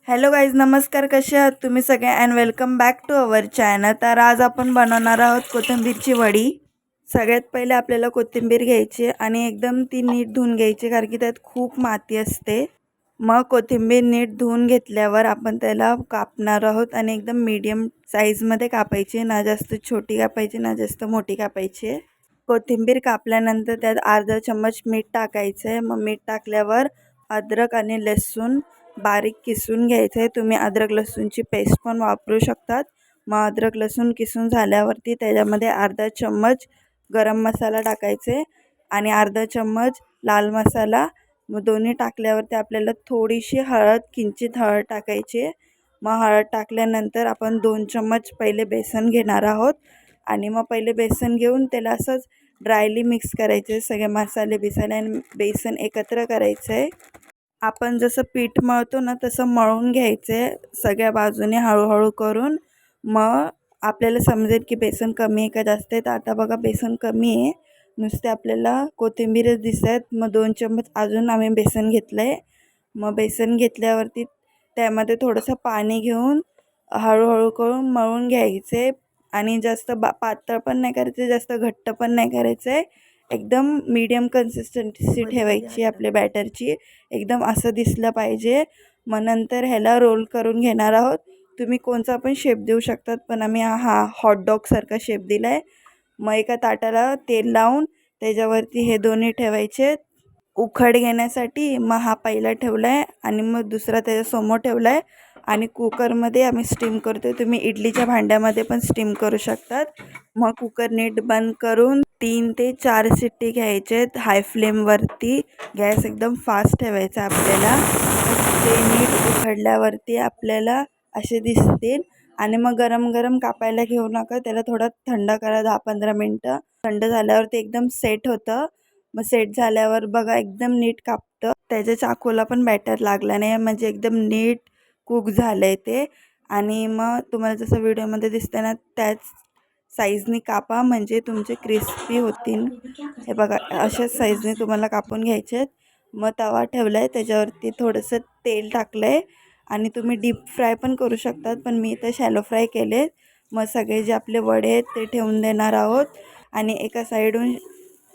Hello guys, नमस्कार. कसे आहात तुम्ही सगळे and welcome back to our channel. तर आज आपण बनवणार आहोत कोथिंबीरची वडी. सगळ्यात पहिले आपल्याला कोथिंबीर घ्यायची आणि एकदम ती नीट धुवून घ्यायची, कारण की त्यात खूप माती असते. मग कोथिंबीर नीट धुवून घेतल्यावर आपण त्याला कापणार आहोत आणि एकदम मीडियम साईजमध्ये कापायची, ना जास्त छोटी कापायची ना जास्त मोठी कापायची. कोथिंबीर कापल्यानंतर त्यात अर्धा चम्मच मीठ टाकायचं आहे. मग मीठ टाकल्यावर अद्रक आणि लसूण बारीक किसून घ्यायचं आहे. तुम्ही अद्रक लसूणची पेस्ट पण वापरू शकतात. मग अद्रक लसूण किसून झाल्यावरती त्याच्यामध्ये अर्धा चम्मच गरम मसाला टाकायचे आणि अर्धा चम्मच लाल मसाला. मग दोन्ही टाकल्यावरती आपल्याला थोडीशी हळद, किंचित हळद टाकायची. मग हळद टाकल्यानंतर आपण 2 चम्मच पहिले बेसन घेणार आहोत आणि मग पहिले बेसन घेऊन त्याला असंच ड्रायली मिक्स करायचे. सगळे मसाले बिसाले आणि बेसन एकत्र करायचं आहे. आपण जसं पीठ मळतो ना तसं मळून घ्यायचं आहे सगळ्या बाजूने हळूहळू करून. मग आपल्याला समजेल की बेसन कमी आहे का जास्त आहे. तर आता बघा बेसन कमी आहे, नुसते आपल्याला कोथिंबीरच दिसत आहेत. मग 2 चम्मच अजून आम्ही बेसन घेतलं आहे. मग बेसन घेतल्यावरती त्यामध्ये थोडंसं पाणी घेऊन हळूहळू करून मळून घ्यायचं आहे. आणि जास्त पातळ पण नाही करायचं, जास्त घट्ट पण नाही करायचं आहे. एकदम मीडियम कन्सिस्टन्सी ठेवायची आपल्या बॅटरची. एकदम असं दिसलं पाहिजे. मग नंतर ह्याला रोल करून घेणार आहोत. तुम्ही कोणता पण शेप देऊ शकतात, पण आम्ही हा हॉटडॉगसारखा शेप दिला आहे. मग एका ताटाला तेल लावून त्याच्यावरती हे दोन्ही ठेवायचे उखड घेण्यासाठी. मग हा पहिला ठेवला आहे आणि मग दुसरा त्याच्यासमोर ठेवला आहे. आणि कुकरमध्ये आम्ही स्टीम करतो. तुम्ही इडलीच्या भांड्यामध्ये पण स्टीम करू शकतात. मग कुकर नीट बंद करून 3 ते 4 शिट्टी घ्यायचेत हाय फ्लेमवरती. गॅस एकदम फास्ट ठेवायचा आपल्याला. ते नीट उघडल्यावरती आपल्याला असे दिसतील. आणि मग गरम गरम कापायला घेऊ नका, त्याला थोडं थंड करा 10-15 मिनटं. थंड झाल्यावर ते एकदम सेट होतं. मग सेट झाल्यावर बघा एकदम नीट कापतं. त्याच्या चाकूला पण बॅटर लागला नाही, म्हणजे एकदम नीट कुक झालं आहे ते. आणि मग तुम्हाला जसं व्हिडिओमध्ये दिसतं ना त्याच साईजनी कापा, म्हणजे तुमचे क्रिस्पी होतील. हे बघा अशाच साईजने तुम्हाला कापून घ्यायचे आहेत. मग तवा ठेवला आहे, त्याच्यावरती थोडंसं तेल टाकलं आहे आणि तुम्ही डीप फ्राय पण करू शकतात, पण मी इथं शॅलो फ्राय केले. मग सगळे जे आपले वडे आहेत ते ठेवून देणार आहोत. आणि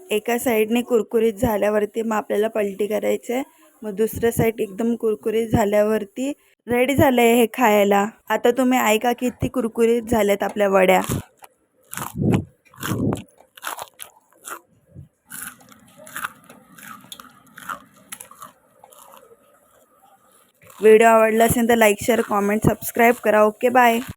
एका साईडने कुरकुरीत झाल्यावरती मग आपल्याला पलटी करायचं आहे. मग दुसऱ्या साईड एकदम कुरकुरीत झाल्यावरती रेडी झालं आहे हे खायला. आता तुम्ही ऐका किती कुरकुरीत झाल्यात आपल्या वड्या. व्हिडिओ आवडला असेल तर लाईक, शेअर, कॉमेंट, सबस्क्राईब करा. Okay, bye.